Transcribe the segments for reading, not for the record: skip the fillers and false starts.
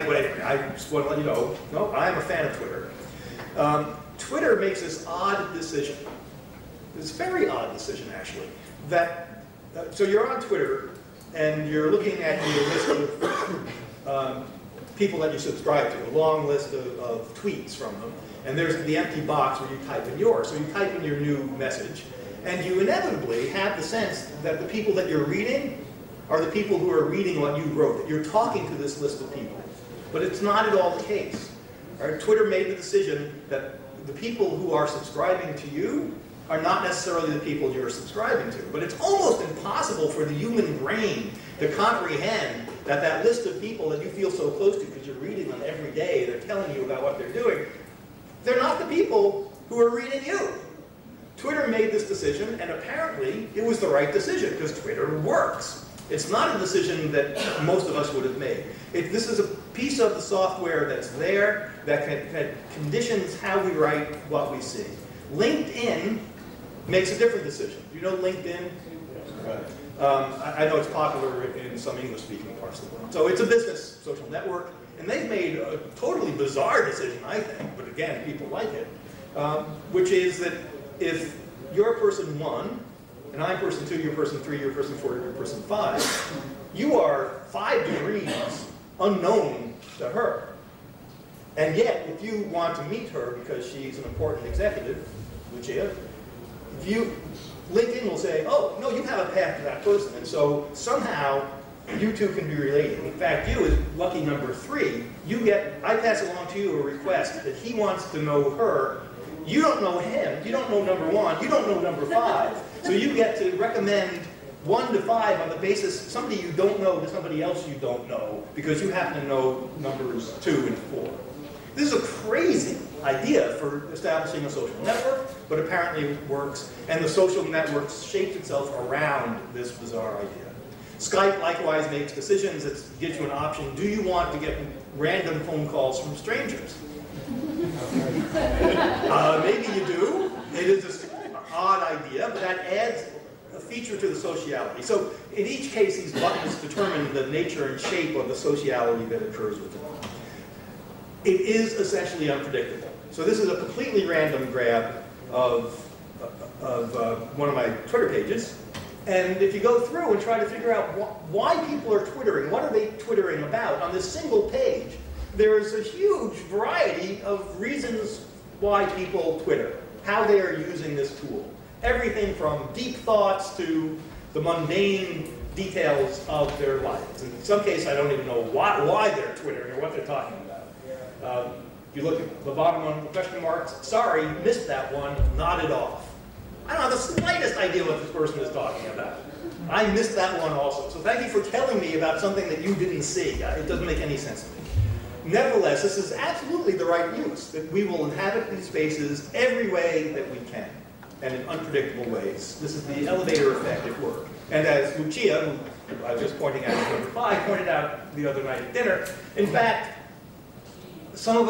But anyway, I just want to let you know, no, I'm a fan of Twitter. Twitter makes this odd decision, this very odd decision actually, that, so you're on Twitter and you're looking at your list of people that you subscribe to, a long list of tweets from them, and there's the empty box where you type in yours. So you type in your new message, and you inevitably have the sense that the people that you're reading are the people who are reading what you wrote, that you're talking to this list of people. But it's not at all the case. Right? Twitter made the decision that the people who are subscribing to you are not necessarily the people you're subscribing to. But it's almost impossible for the human brain to comprehend that that list of people that you feel so close to because you're reading them every day, they're telling you about what they're doing, they're not the people who are reading you. Twitter made this decision, and apparently it was the right decision because Twitter works. It's not a decision that most of us would have made. This is a piece of the software that's there that conditions how we write what we see. LinkedIn makes a different decision. Do you know LinkedIn? I know it's popular in some English-speaking parts of the world. So it's a business social network, and they've made a totally bizarre decision, I think, but again, people like it, which is that if you're person 1, and I'm person 2, you're person 3, you're person 4, you're person 5, you are 5 degrees unknown to her. And yet, if you want to meet her because she's an important executive, which is, LinkedIn will say, oh, no, you have a path to that person. And so somehow you two can be related. In fact, you as lucky number 3, I pass along to you a request that he wants to know her. You don't know him, you don't know number 1, you don't know number 5. So you get to recommend 1 to 5 on the basis somebody you don't know to somebody else you don't know because you happen to know numbers 2 and 4. This is a crazy idea for establishing a social network, but apparently it works, and the social network shapes itself around this bizarre idea. Skype likewise makes decisions. It gives you an option. Do you want to get random phone calls from strangers? Maybe you do. It is an odd idea, but that adds a feature to the sociality. So in each case, these buttons determine the nature and shape of the sociality that occurs within them. It is essentially unpredictable. So this is a completely random grab of one of my Twitter pages. And if you go through and try to figure out why people are Twittering, what are they Twittering about, on this single page, there's a huge variety of reasons why people Twitter, how they are using this tool. Everything from deep thoughts to the mundane details of their lives. In some cases, I don't even know why they're Twittering or what they're talking about. If you look at the bottom one, the question marks, sorry, missed that one, nodded off. I don't have the slightest idea what this person is talking about. I missed that one also. So thank you for telling me about something that you didn't see. It doesn't make any sense to me. Nevertheless, this is absolutely the right use, that we will inhabit these spaces every way that we can, and in unpredictable ways. This is the elevator effect at work. And as Lucia, who I was just pointing out in number 5, pointed out the other night at dinner, in fact, some of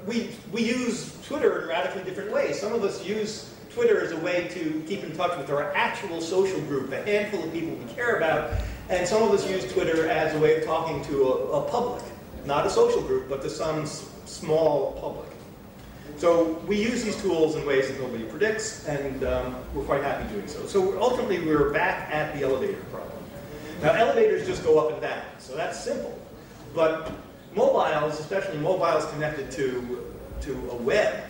it, we use Twitter in radically different ways. Some of us use Twitter as a way to keep in touch with our actual social group, a handful of people we care about, and some of us use Twitter as a way of talking to a public, not a social group, but to some small public. So we use these tools in ways that nobody predicts, and we're quite happy doing so. So ultimately, we're back at the elevator problem. Now, elevators just go up and down, so that's simple. But mobiles, especially mobiles connected to a web,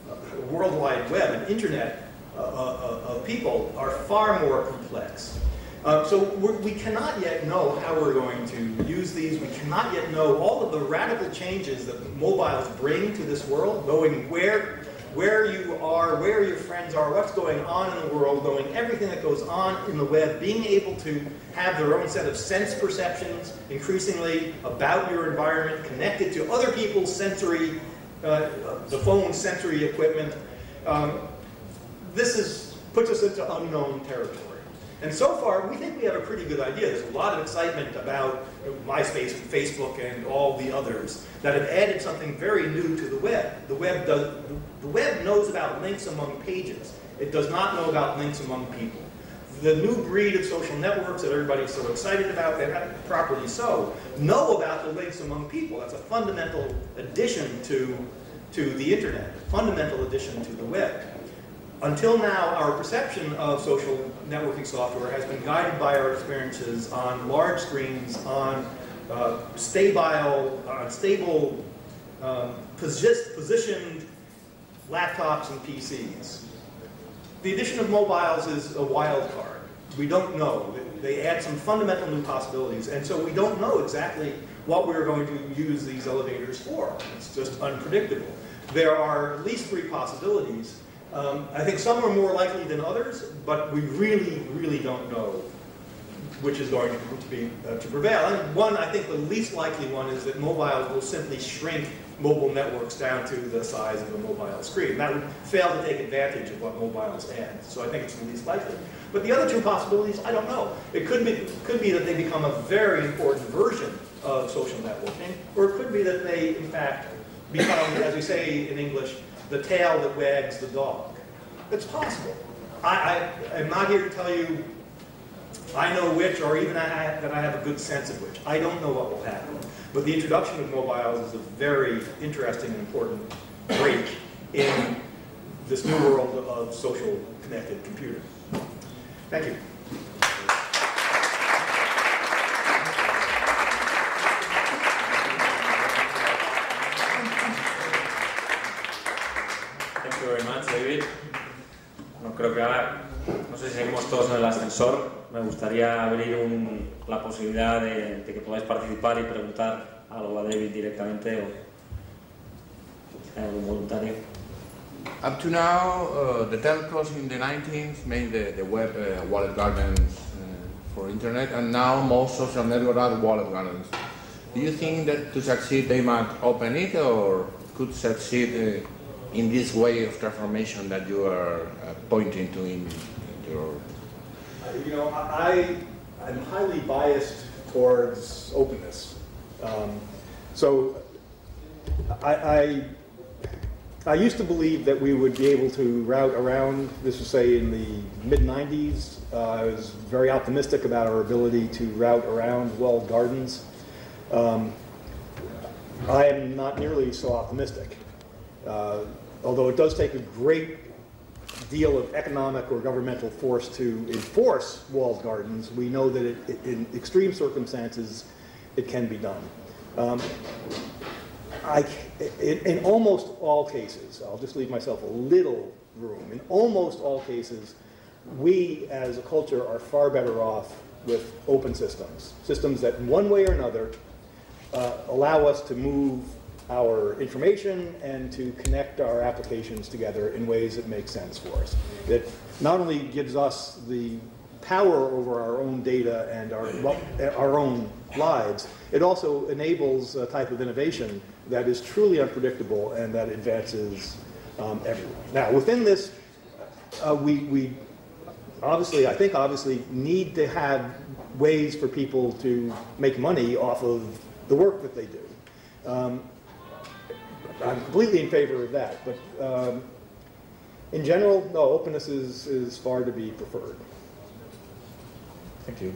a worldwide web, an internet of people, are far more complex. So we cannot yet know how we're going to use these. We cannot yet know all of the radical changes that mobiles bring to this world, knowing where you are, where your friends are, what's going on in the world, knowing everything that goes on in the web, being able to have their own set of sense perceptions, increasingly about your environment, connected to other people's sensory, the phone's sensory equipment. This puts us into unknown territory. And so far, we think we have a pretty good idea. There's a lot of excitement about MySpace and Facebook and all the others that have added something very new to the web. The web knows about links among pages. It does not know about links among people. the new breed of social networks that everybody's so excited about, and properly so, know about the links among people. That's a fundamental addition to the internet, a fundamental addition to the web. Until now, our perception of social networking software has been guided by our experiences on large screens, on stable, positioned laptops and PCs. The addition of mobiles is a wild card. We don't know. They add some fundamental new possibilities, and so we don't know exactly what we're going to use these elevators for. It's just unpredictable. There are at least 3 possibilities. I think some are more likely than others, but we really, really don't know which is going to prevail. And one, I think the least likely one is that mobiles will simply shrink mobile networks down to the size of a mobile screen. That would fail to take advantage of what mobiles add. So I think it's the least likely. But the other 2 possibilities, I don't know. It could be that they become a very important version of social networking, or it could be that they, in fact, become, as we say in English, the tail that wags the dog. It's possible. I'm not here to tell you I know which, or even that I have a good sense of which. I don't know what will happen. But the introduction of mobiles is a very interesting and important break in this new world of social connected computing. Thank you. Thank you very much, David. No creo que ahora, no sé si seguimos todos en el ascensor. Me gustaría abrir la posibilidad de que podáis participar y preguntar algo a David directamente o si hay algún voluntario. Up to now, the telcos in the 90s made the web walled gardens for internet, and now most social networks are walled gardens. Do you think that to succeed they might open it, or could succeed in this way of transformation that you are pointing to in your... You know, I'm highly biased towards openness. So I used to believe that we would be able to route around, this was say in the mid-90s. I was very optimistic about our ability to route around walled gardens. I am not nearly so optimistic. Although it does take a great deal of economic or governmental force to enforce walled gardens, we know that in extreme circumstances it can be done. In almost all cases, I'll just leave myself a little room, in almost all cases, we as a culture are far better off with open systems. Systems that in one way or another allow us to move our information and to connect our applications together in ways that make sense for us. That not only gives us the power over our own data and our own lives, it also enables a type of innovation that is truly unpredictable and that advances everyone. Now, within this, we obviously, I think obviously, need to have ways for people to make money off of the work that they do. I'm completely in favor of that, but in general, no, openness is far to be preferred. Thank you.